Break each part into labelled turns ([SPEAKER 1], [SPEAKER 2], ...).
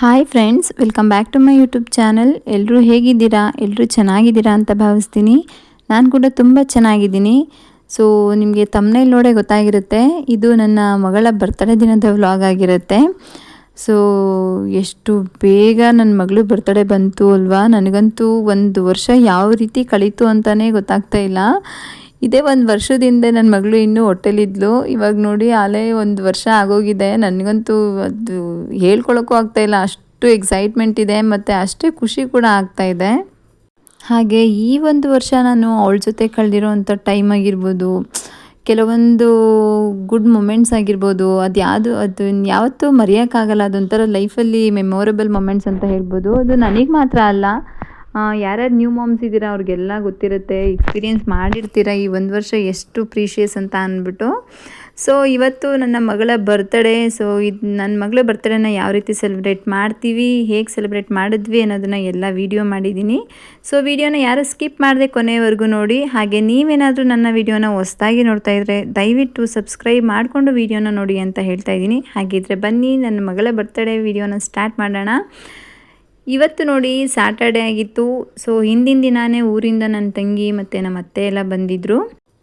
[SPEAKER 1] Hi friends, welcome back to my YouTube channel. ಎಲ್ಲರೂ ಹೇಗಿದ್ದೀರಾ? ಎಲ್ಲರೂ ಚೆನ್ನಾಗಿದ್ದೀರಾ ಅಂತ ಭಾವಿಸ್ತೀನಿ. ನಾನು ಕೂಡ ತುಂಬ ಚೆನ್ನಾಗಿದ್ದೀನಿ. ಸೊ ನಿಮಗೆ ತಮ್ನೇಲ್ ನೋಡೇ ಗೊತ್ತಾಗಿರುತ್ತೆ, ಇದು ನನ್ನ ಮಗಳ ಬರ್ತ್ಡೇ ದಿನದ ವ್ಲಾಗ್ ಆಗಿರುತ್ತೆ. ಸೊ ಎಷ್ಟು ಬೇಗ ನನ್ನ ಮಗಳು ಬರ್ತ್ಡೇ ಬಂತು ಅಲ್ವಾ. ನನಗಂತೂ ಒಂದು ವರ್ಷ ಯಾವ ರೀತಿ ಕಳೀತು ಅಂತಲೇ ಗೊತ್ತಾಗ್ತಾ ಇಲ್ಲ. ಇದೇ ಒಂದು ವರ್ಷದಿಂದ ನನ್ನ ಮಗಳು ಇನ್ನೂ ಹೊಟ್ಟೆಲಿದ್ಲು. ಇವಾಗ ನೋಡಿ ಆಲೇ ಒಂದು ವರ್ಷ ಆಗೋಗಿದೆ. ನನಗಂತೂ ಅದು ಹೇಳ್ಕೊಳಕ್ಕೂ ಆಗ್ತಾಯಿಲ್ಲ, ಅಷ್ಟು ಎಕ್ಸೈಟ್ಮೆಂಟ್ ಇದೆ ಮತ್ತು ಅಷ್ಟೇ ಖುಷಿ ಕೂಡ ಆಗ್ತಾಯಿದೆ. ಹಾಗೆ ಈ ಒಂದು ವರ್ಷ ನಾನು ಅವಳ ಜೊತೆ ಕಳೆದಿರೋವಂಥ ಟೈಮ್ ಆಗಿರ್ಬೋದು, ಕೆಲವೊಂದು ಗುಡ್ ಮೊಮೆಂಟ್ಸ್ ಆಗಿರ್ಬೋದು, ಅದು ಯಾವತ್ತೂ ಮರೆಯೋಕ್ಕಾಗಲ್ಲ. ಅದೊಂಥರ ಲೈಫಲ್ಲಿ ಮೆಮೊರೇಬಲ್ ಮೊಮೆಂಟ್ಸ್ ಅಂತ ಹೇಳ್ಬೋದು. ಅದು ನನಗೆ ಮಾತ್ರ ಅಲ್ಲ, ಯಾರ್ಯಾರು ನ್ಯೂ ಮಾಮ್ಸ್ ಇದ್ದೀರಾ ಅವ್ರಿಗೆಲ್ಲ ಗೊತ್ತಿರುತ್ತೆ, ಎಕ್ಸ್ಪೀರಿಯೆನ್ಸ್ ಮಾಡಿರ್ತೀರ ಈ ಒಂದು ವರ್ಷ ಎಷ್ಟು ಪ್ರೀಷಿಯಸ್ ಅಂತ ಅಂದ್ಬಿಟ್ಟು. ಸೊ ಇವತ್ತು ನನ್ನ ಮಗಳ ಬರ್ತ್ಡೇ. ಸೊ ಇದು ನನ್ನ ಮಗಳ ಬರ್ತ್ಡೇನ ಯಾವ ರೀತಿ ಸೆಲೆಬ್ರೇಟ್ ಮಾಡ್ತೀವಿ, ಹೇಗೆ ಸೆಲೆಬ್ರೇಟ್ ಮಾಡಿದ್ವಿ ಅನ್ನೋದನ್ನು ಎಲ್ಲ ವೀಡಿಯೋ ಮಾಡಿದ್ದೀನಿ. ಸೊ ವೀಡಿಯೋನ ಯಾರು ಸ್ಕಿಪ್ ಮಾಡದೆ ಕೊನೆಯವರೆಗೂ ನೋಡಿ. ಹಾಗೆ ನೀವೇನಾದರೂ ನನ್ನ ವೀಡಿಯೋನ ಹೊಸದಾಗಿ ನೋಡ್ತಾ ಇದ್ದರೆ ದಯವಿಟ್ಟು ಸಬ್ಸ್ಕ್ರೈಬ್ ಮಾಡಿಕೊಂಡು ವೀಡಿಯೋನ ನೋಡಿ ಅಂತ ಹೇಳ್ತಾ ಇದ್ದೀನಿ. ಹಾಗಿದ್ರೆ ಬನ್ನಿ ನನ್ನ ಮಗಳ ಬರ್ತ್ಡೇ ವೀಡಿಯೋನ ಸ್ಟಾರ್ಟ್ ಮಾಡೋಣ. ಇವತ್ತು ನೋಡಿ ಸ್ಯಾಟರ್ಡೇ ಆಗಿತ್ತು. ಸೊ ಹಿಂದಿನ ದಿನಾನೇ ಊರಿಂದ ನನ್ನ ತಂಗಿ ಮತ್ತು ನಮ್ಮ ಅತ್ತೆ ಎಲ್ಲ ಬಂದಿದ್ದರು.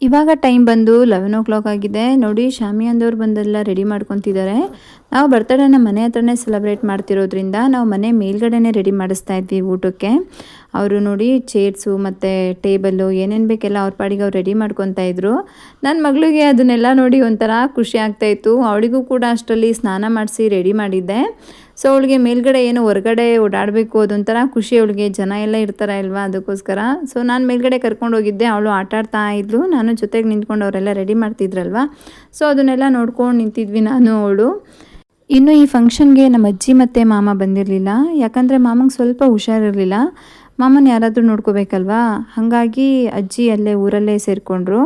[SPEAKER 1] ಇವಾಗ ಟೈಮ್ ಬಂದು 11 o'clock ಆಗಿದೆ. ನೋಡಿ ಶಾಮಿಯಾನದವ್ರು ಬಂದೆಲ್ಲ ರೆಡಿ ಮಾಡ್ಕೊತಿದ್ದಾರೆ. ನಾವು ಬರ್ತ್ಡೇನ ಮನೆ ಹತ್ರನೇ ಸೆಲೆಬ್ರೇಟ್ ಮಾಡ್ತಿರೋದ್ರಿಂದ ನಾವು ಮನೆ ಮೇಲ್ಗಡೆನೇ ರೆಡಿ ಮಾಡಿಸ್ತಾ ಇದ್ವಿ ಊಟಕ್ಕೆ. ಅವರು ನೋಡಿ ಚೇರ್ಸು ಮತ್ತು ಟೇಬಲ್ಲು ಏನೇನು ಬೇಕೆಲ್ಲ ಅವ್ರ ಪಾಡಿಗೆ ಅವ್ರು ರೆಡಿ ಮಾಡ್ಕೊತಾ ಇದ್ರು. ನನ್ನ ಮಗಳಿಗೆ ಅದನ್ನೆಲ್ಲ ನೋಡಿ ಒಂಥರ ಖುಷಿ ಆಗ್ತಾಯಿತ್ತು. ಅವಳಿಗೂ ಕೂಡ ಅಷ್ಟರಲ್ಲಿ ಸ್ನಾನ ಮಾಡಿಸಿ ರೆಡಿ ಮಾಡಿದ್ದೆ. ಸೊ ಅವಳಿಗೆ ಮೇಲ್ಗಡೆ ಏನು ಹೊರಗಡೆ ಓಡಾಡಬೇಕು, ಅದೊಂಥರ ಖುಷಿ ಅವಳಿಗೆ, ಜನ ಎಲ್ಲ ಇರ್ತಾರೆ ಅಲ್ವಾ, ಅದಕ್ಕೋಸ್ಕರ. ಸೊ ನಾನು ಮೇಲ್ಗಡೆ ಕರ್ಕೊಂಡು ಹೋಗಿದ್ದೆ, ಅವಳು ಆಟಾಡ್ತಾ ಇದ್ಲು, ನಾನು ಜೊತೆಗೆ ನಿಂತ್ಕೊಂಡು ಅವರೆಲ್ಲ ರೆಡಿ ಮಾಡ್ತಿದ್ರಲ್ವ. ಸೊ ಅದನ್ನೆಲ್ಲ ನೋಡ್ಕೊಂಡು ನಿಂತಿದ್ವಿ ನಾನು ಅವಳು. ಇನ್ನು ಈ ಫಂಕ್ಷನ್ಗೆ ನಮ್ಮ ಅಜ್ಜಿ ಮತ್ತು ಮಾಮ ಬಂದಿರಲಿಲ್ಲ, ಯಾಕಂದರೆ ಮಾಮಂಗೆ ಸ್ವಲ್ಪ ಹುಷಾರಿರಲಿಲ್ಲ. ಮಾಮನ ಯಾರಾದರೂ ನೋಡ್ಕೋಬೇಕಲ್ವಾ, ಹಾಗಾಗಿ ಅಜ್ಜಿ ಅಲ್ಲೇ ಊರಲ್ಲೇ ಸೇರಿಕೊಂಡ್ರು.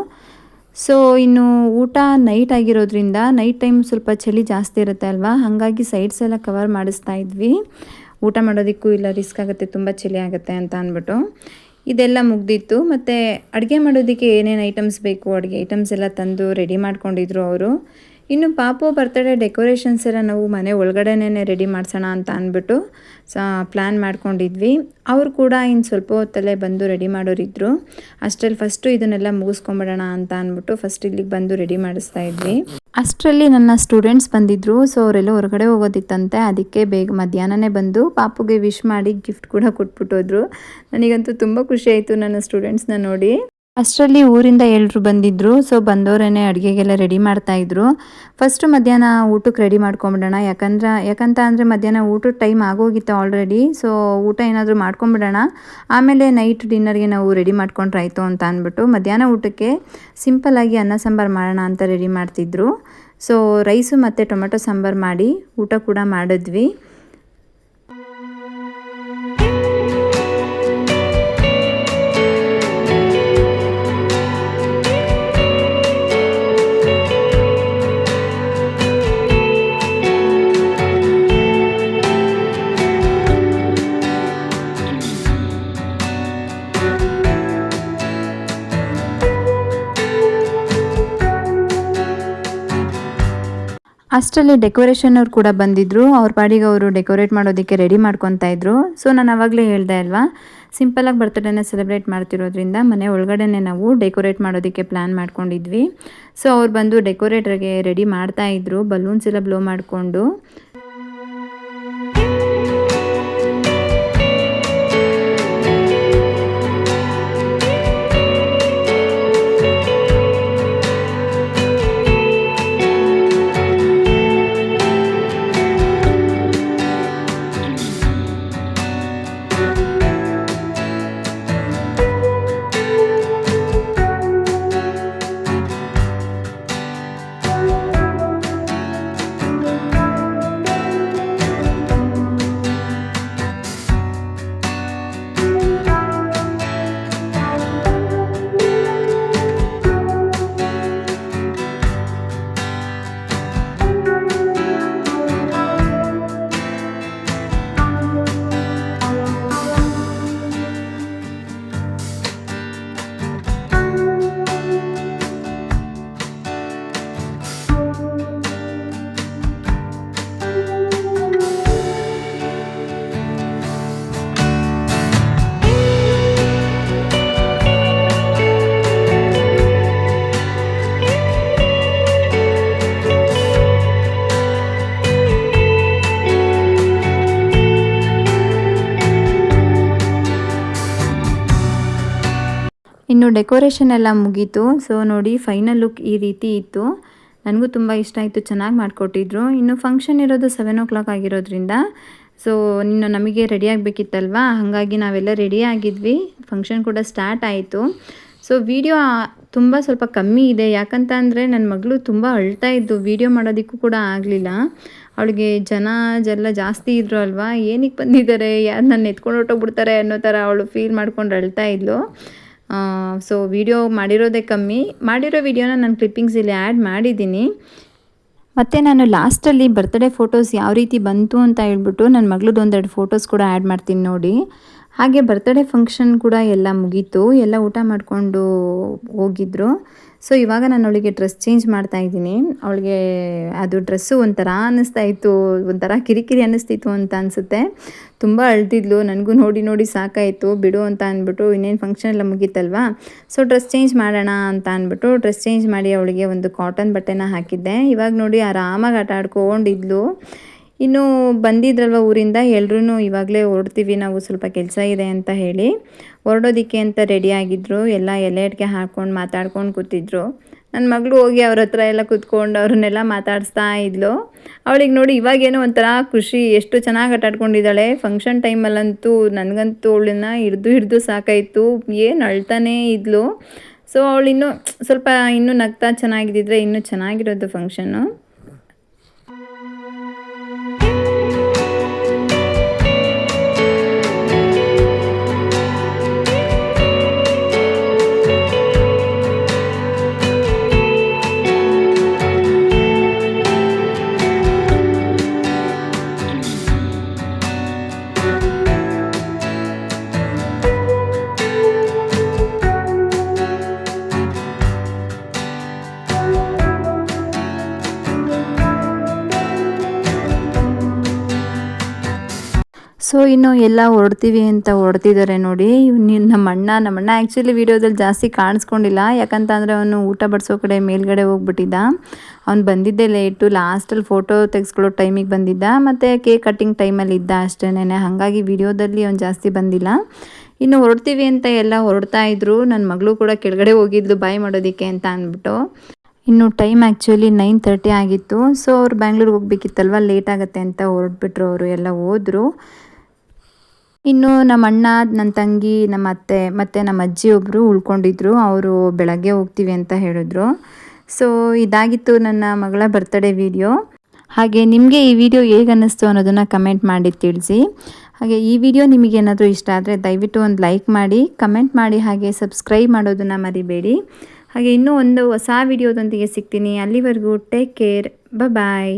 [SPEAKER 1] ಸೊ ಇನ್ನು ಊಟ ನೈಟ್ ಆಗಿರೋದ್ರಿಂದ ನೈಟ್ ಟೈಮ್ ಸ್ವಲ್ಪ ಚಳಿ ಜಾಸ್ತಿ ಇರುತ್ತೆ ಅಲ್ವಾ, ಹಾಗಾಗಿ ಸೈಡ್ಸ್ ಎಲ್ಲ ಕವರ್ ಮಾಡಿಸ್ತಾ ಇದ್ವಿ. ಊಟ ಮಾಡೋದಕ್ಕೂ ಇಲ್ಲ, ರಿಸ್ಕ್ ಆಗುತ್ತೆ, ತುಂಬ ಚಳಿ ಆಗುತ್ತೆ ಅಂತ ಅಂದ್ಬಿಟ್ಟು. ಇದೆಲ್ಲ ಮುಗ್ದಿತ್ತು. ಮತ್ತು ಅಡುಗೆ ಮಾಡೋದಕ್ಕೆ ಏನೇನು ಐಟಮ್ಸ್ ಬೇಕು, ಅಡುಗೆ ಐಟಮ್ಸ್ ಎಲ್ಲ ತಂದು ರೆಡಿ ಮಾಡ್ಕೊಂಡಿದ್ರು ಅವರು. ಇನ್ನು ಪಾಪು ಬರ್ತ್ಡೇ ಡೆಕೋರೇಷನ್ಸ್ ಎಲ್ಲ ನಾವು ಮನೆ ಒಳಗಡೆನೇ ರೆಡಿ ಮಾಡಿಸೋಣ ಅಂತ ಅಂದ್ಬಿಟ್ಟು ಪ್ಲ್ಯಾನ್ ಮಾಡ್ಕೊಂಡಿದ್ವಿ. ಅವರು ಕೂಡ ಇನ್ನು ಸ್ವಲ್ಪ ಹೊತ್ತಲ್ಲೇ ಬಂದು ರೆಡಿ ಮಾಡೋರಿದ್ರು. ಅಷ್ಟರಲ್ಲಿ ಫಸ್ಟು ಇದನ್ನೆಲ್ಲ ಮುಗಿಸ್ಕೊಂಬಿಡೋಣ ಅಂತ ಅಂದ್ಬಿಟ್ಟು ಫಸ್ಟ್ ಇಲ್ಲಿಗೆ ಬಂದು ರೆಡಿ ಮಾಡಿಸ್ತಾ ಇದ್ವಿ. ಅಷ್ಟರಲ್ಲಿ ನನ್ನ ಸ್ಟೂಡೆಂಟ್ಸ್ ಬಂದಿದ್ದರು. ಸೊ ಅವರೆಲ್ಲ ಹೊರಗಡೆ ಹೋಗೋದಿತ್ತಂತೆ, ಅದಕ್ಕೆ ಬೇಗ ಮಧ್ಯಾಹ್ನನೇ ಬಂದು ಪಾಪುಗೆ ವಿಶ್ ಮಾಡಿ ಗಿಫ್ಟ್ ಕೂಡ ಕೊಟ್ಬಿಟ್ಟೋದ್ರು. ನನಗಂತೂ ತುಂಬ ಖುಷಿ ಆಯಿತು ನನ್ನ ಸ್ಟೂಡೆಂಟ್ಸ್ನ ನೋಡಿ. ಅಷ್ಟರಲ್ಲಿ ಊರಿಂದ ಎಲ್ಲರೂ ಬಂದಿದ್ದರು. ಸೊ ಬಂದವರೇ ಅಡುಗೆಗೆಲ್ಲ ರೆಡಿ ಮಾಡ್ತಾಯಿದ್ರು. ಫಸ್ಟು ಮಧ್ಯಾಹ್ನ ಊಟಕ್ಕೆ ರೆಡಿ ಮಾಡ್ಕೊಂಬಿಡೋಣ, ಯಾಕಂತ ಅಂದರೆ ಮಧ್ಯಾಹ್ನ ಊಟದ ಟೈಮ್ ಆಗೋಗಿತ್ತು ಆಲ್ರೆಡಿ. ಸೊ ಊಟ ಏನಾದರೂ ಮಾಡ್ಕೊಂಬಿಡೋಣ, ಆಮೇಲೆ ನೈಟ್ ಡಿನ್ನರ್ಗೆ ನಾವು ರೆಡಿ ಮಾಡ್ಕೊಂಡ್ರಾಯ್ತು ಅಂತ ಅಂದ್ಬಿಟ್ಟು ಮಧ್ಯಾಹ್ನ ಊಟಕ್ಕೆ ಸಿಂಪಲ್ಲಾಗಿ ಅನ್ನ ಸಾಂಬಾರು ಮಾಡೋಣ ಅಂತ ರೆಡಿ ಮಾಡ್ತಿದ್ರು. ಸೊ ರೈಸು ಮತ್ತು ಟೊಮೆಟೊ ಸಾಂಬಾರು ಮಾಡಿ ಊಟ ಕೂಡ ಮಾಡಿದ್ವಿ. ಅಷ್ಟರಲ್ಲಿ ಡೆಕೋರೇಷನ್ ಅವ್ರು ಕೂಡ ಬಂದಿದ್ದರು. ಅವ್ರ ಪಾಡಿಗೆ ಅವರು ಡೆಕೋರೇಟ್ ಮಾಡೋದಕ್ಕೆ ರೆಡಿ ಮಾಡ್ಕೊತಾ ಇದ್ರು. ಸೊ ನಾನು ಆವಾಗಲೇ ಹೇಳ್ದೆ ಅಲ್ವಾ, ಸಿಂಪಲಾಗಿ ಬರ್ತ್ಡೇನ ಸೆಲೆಬ್ರೇಟ್ ಮಾಡ್ತಿರೋದ್ರಿಂದ ಮನೆ ಒಳಗಡೆನೇ ನಾವು ಡೆಕೋರೇಟ್ ಮಾಡೋದಕ್ಕೆ ಪ್ಲ್ಯಾನ್ ಮಾಡ್ಕೊಂಡಿದ್ವಿ. ಸೊ ಅವ್ರು ಬಂದು ಡೆಕೋರೇಟರ್ಗೆ ರೆಡಿ ಮಾಡ್ತಾಯಿದ್ರು, ಬಲೂನ್ಸ್ ಎಲ್ಲ ಬ್ಲೋ ಮಾಡಿಕೊಂಡು. ಇನ್ನು ಡೆಕೋರೇಷನ್ ಎಲ್ಲ ಮುಗೀತು. ಸೊ ನೋಡಿ ಫೈನಲ್ ಲುಕ್ ಈ ರೀತಿ ಇತ್ತು. ನನಗೂ ತುಂಬ ಇಷ್ಟ ಆಯಿತು, ಚೆನ್ನಾಗಿ ಮಾಡಿಕೊಟ್ಟಿದ್ರು. ಇನ್ನು ಫಂಕ್ಷನ್ ಇರೋದು 7 ಆಗಿರೋದ್ರಿಂದ ಸೊ ಇನ್ನು ನಮಗೆ ರೆಡಿ ಆಗಬೇಕಿತ್ತಲ್ವಾ, ಹಾಗಾಗಿ ನಾವೆಲ್ಲ ರೆಡಿ ಆಗಿದ್ವಿ. ಫಂಕ್ಷನ್ ಕೂಡ ಸ್ಟಾರ್ಟ್ ಆಯಿತು. ಸೊ ವಿಡಿಯೋ ತುಂಬ ಸ್ವಲ್ಪ ಕಮ್ಮಿ ಇದೆ, ಯಾಕಂತ ಅಂದರೆ ನನ್ನ ಮಗಳು ತುಂಬ ಅಳ್ತಾ ಇದ್ದು, ವಿಡಿಯೋ ಮಾಡೋದಕ್ಕೂ ಕೂಡ ಆಗಲಿಲ್ಲ. ಅವಳಿಗೆ ಜನ ಜಾಸ್ತಿ ಇದ್ದರು ಅಲ್ವಾ, ಏನಕ್ಕೆ ಬಂದಿದ್ದಾರೆ, ಯಾರು ನನ್ನ ಎತ್ಕೊಂಡು ಹೊರಟೋಗ್ಬಿಡ್ತಾರೆ ಅನ್ನೋ ಥರ ಅವಳು ಫೀಲ್ ಮಾಡ್ಕೊಂಡು ಅಳ್ತಾ ಇದ್ಲು. ಸೊ ವಿಡಿಯೋ ಮಾಡಿರೋದೇ ಕಮ್ಮಿ. ಮಾಡಿರೋ ವಿಡಿಯೋನ ನಾನು ಕ್ಲಿಪ್ಪಿಂಗ್ಸ್ ಇಲ್ಲಿ ಆ್ಯಡ್ ಮಾಡಿದ್ದೀನಿ. ಮತ್ತು ನಾನು ಲಾಸ್ಟಲ್ಲಿ ಬರ್ತ್ಡೇ ಫೋಟೋಸ್ ಯಾವ ರೀತಿ ಬಂತು ಅಂತ ಹೇಳ್ಬಿಟ್ಟು ನನ್ನ ಮಗಳದ್ದು ಒಂದೆರಡು ಫೋಟೋಸ್ ಕೂಡ ಆ್ಯಡ್ ಮಾಡ್ತೀನಿ ನೋಡಿ. ಹಾಗೆ ಬರ್ತ್ಡೇ ಫಂಕ್ಷನ್ ಕೂಡ ಎಲ್ಲ ಮುಗೀತು, ಎಲ್ಲ ಊಟ ಮಾಡಿಕೊಂಡು ಹೋಗಿದ್ರು. ಸೊ ಇವಾಗ ನಾನು ಅವಳಿಗೆ ಡ್ರೆಸ್ ಚೇಂಜ್ ಮಾಡ್ತಾ ಇದ್ದೀನಿ. ಅವಳಿಗೆ ಅದು ಡ್ರೆಸ್ಸು ಒಂಥರ ಅನ್ನಿಸ್ತಾ ಇತ್ತು, ಒಂಥರ ಕಿರಿಕಿರಿ ಅನ್ನಿಸ್ತಿತ್ತು ಅಂತ ಅನಿಸುತ್ತೆ. ತುಂಬ ಅಳ್ತಿದ್ಲು, ನನಗೂ ನೋಡಿ ನೋಡಿ ಸಾಕಾಯಿತು, ಬಿಡು ಅಂತ ಅಂದ್ಬಿಟ್ಟು ಇನ್ನೇನು ಫಂಕ್ಷನ್ ಎಲ್ಲ ಮುಗೀತಲ್ವಾ, ಸೊ ಡ್ರೆಸ್ ಚೇಂಜ್ ಮಾಡೋಣ ಅಂತ ಅಂದ್ಬಿಟ್ಟು ಡ್ರೆಸ್ ಚೇಂಜ್ ಮಾಡಿ ಅವಳಿಗೆ ಒಂದು ಕಾಟನ್ ಬಟ್ಟೆನ ಹಾಕಿದ್ದೆ. ಇವಾಗ ನೋಡಿ ಆರಾಮಾಗಿ ಆಟ ಆಡ್ಕೊಂಡಿದ್ಲು. ಇನ್ನು ಬಂದಿದ್ರಲ್ವ ಊರಿಂದ, ಎಲ್ಲರೂ ಇವಾಗಲೇ ಹೊರಡ್ತೀವಿ ನಾವು, ಸ್ವಲ್ಪ ಕೆಲಸ ಇದೆ ಅಂತ ಹೇಳಿ ಹೊರಡೋದಕ್ಕೆ ಅಂತ ರೆಡಿಯಾಗಿದ್ದರು. ಎಲ್ಲ ಎಲೆಟ್ಗೆ ಹಾಕ್ಕೊಂಡು ಮಾತಾಡ್ಕೊಂಡು ಕೂತಿದ್ರು. ನನ್ನ ಮಗಳು ಹೋಗಿ ಅವ್ರ ಹತ್ರ ಎಲ್ಲ ಕೂತ್ಕೊಂಡು ಅವ್ರನ್ನೆಲ್ಲ ಮಾತಾಡಿಸ್ತಾ ಇದ್ಲು. ಅವಳಿಗೆ ನೋಡಿ ಇವಾಗೇನೋ ಒಂಥರ ಖುಷಿ, ಎಷ್ಟು ಚೆನ್ನಾಗಿ ಆಟ ಆಡ್ಕೊಂಡಿದ್ದಾಳೆ. ಫಂಕ್ಷನ್ ಟೈಮಲ್ಲಂತೂ ನನಗಂತೂ ಅವಳನ್ನ ಹಿಡ್ದು ಸಾಕಾಯಿತು, ಏನು ಅಳ್ತಾನೇ ಇದ್ಲು. ಸೊ ಅವಳು ಇನ್ನೂ ಸ್ವಲ್ಪ ಇನ್ನೂ ನಗ್ತಾ ಚೆನ್ನಾಗಿದ್ದಿದ್ರೆ ಇನ್ನೂ ಚೆನ್ನಾಗಿರೋದು ಫಂಕ್ಷನ್ನು. ಸೊ ಇನ್ನು ಎಲ್ಲ ಹೊರಡ್ತೀವಿ ಅಂತ ಹೊರಡ್ತಿದ್ದಾರೆ ನೋಡಿ. ನಮ್ಮಣ್ಣ ಆ್ಯಕ್ಚುಲಿ ವೀಡಿಯೋದಲ್ಲಿ ಜಾಸ್ತಿ ಕಾಣಿಸ್ಕೊಂಡಿಲ್ಲ, ಯಾಕಂತ ಅಂದರೆ ಅವನು ಊಟ ಬಡಿಸೋ ಕಡೆ ಮೇಲ್ಗಡೆ ಹೋಗ್ಬಿಟ್ಟಿದ್ದ. ಅವ್ನು ಬಂದಿದ್ದೇ ಲೇಟು, ಲಾಸ್ಟಲ್ಲಿ ಫೋಟೋ ತೆಗೆಸ್ಕೊಳ್ಳೋ ಟೈಮಿಗೆ ಬಂದಿದ್ದ, ಮತ್ತು ಕೇಕ್ ಕಟ್ಟಿಂಗ್ ಟೈಮಲ್ಲಿ ಇದ್ದ ಅಷ್ಟೇನೆ, ಹಾಗಾಗಿ ವಿಡಿಯೋದಲ್ಲಿ ಅವ್ನು ಜಾಸ್ತಿ ಬಂದಿಲ್ಲ. ಇನ್ನು ಹೊರಡ್ತೀವಿ ಅಂತ ಎಲ್ಲ ಹೊರಡ್ತಾ ಇದ್ರು. ನನ್ನ ಮಗಳು ಕೂಡ ಕೆಳಗಡೆ ಹೋಗಿದ್ಲು ಬಾಯ್ ಮಾಡೋದಕ್ಕೆ ಅಂತ ಅಂದ್ಬಿಟ್ಟು. ಇನ್ನು ಟೈಮ್ ಆ್ಯಕ್ಚುಲಿ 9:30 ಆಗಿತ್ತು. ಸೊ ಅವ್ರು ಬ್ಯಾಂಗ್ಳೂರಿಗೆ ಹೋಗ್ಬೇಕಿತ್ತಲ್ವ, ಲೇಟ್ ಆಗುತ್ತೆ ಅಂತ ಹೊರಟ್ಬಿಟ್ರು. ಅವರು ಎಲ್ಲ ಹೋದರು. ಇನ್ನು ನಮ್ಮ ಅಣ್ಣ, ನನ್ನ ತಂಗಿ, ನಮ್ಮ ಅತ್ತೆ ಮತ್ತು ನಮ್ಮ ಅಜ್ಜಿ ಒಬ್ಬರು ಉಳ್ಕೊಂಡಿದ್ರು. ಅವರು ಬೆಳಗ್ಗೆ ಹೋಗ್ತೀವಿ ಅಂತ ಹೇಳಿದ್ರು. ಸೊ ಇದಾಗಿತ್ತು ನನ್ನ ಮಗಳ ಬರ್ತ್ಡೇ ವಿಡಿಯೋ. ಹಾಗೆ ನಿಮಗೆ ಈ ವಿಡಿಯೋ ಹೇಗೆ ಅನ್ನಿಸ್ತು ಅನ್ನೋದನ್ನು ಕಮೆಂಟ್ ಮಾಡಿ ತಿಳಿಸಿ. ಹಾಗೆ ಈ ವಿಡಿಯೋ ನಿಮಗೇನಾದರೂ ಇಷ್ಟ ಆದರೆ ದಯವಿಟ್ಟು ಒಂದು ಲೈಕ್ ಮಾಡಿ, ಕಮೆಂಟ್ ಮಾಡಿ, ಹಾಗೆ ಸಬ್ಸ್ಕ್ರೈಬ್ ಮಾಡೋದನ್ನು ಮರಿಬೇಡಿ. ಹಾಗೆ ಇನ್ನೂ ಒಂದು ಹೊಸ ವಿಡಿಯೋದೊಂದಿಗೆ ಸಿಗ್ತೀನಿ. ಅಲ್ಲಿವರೆಗೂ ಟೇಕ್ ಕೇರ್, ಬಾಯ್.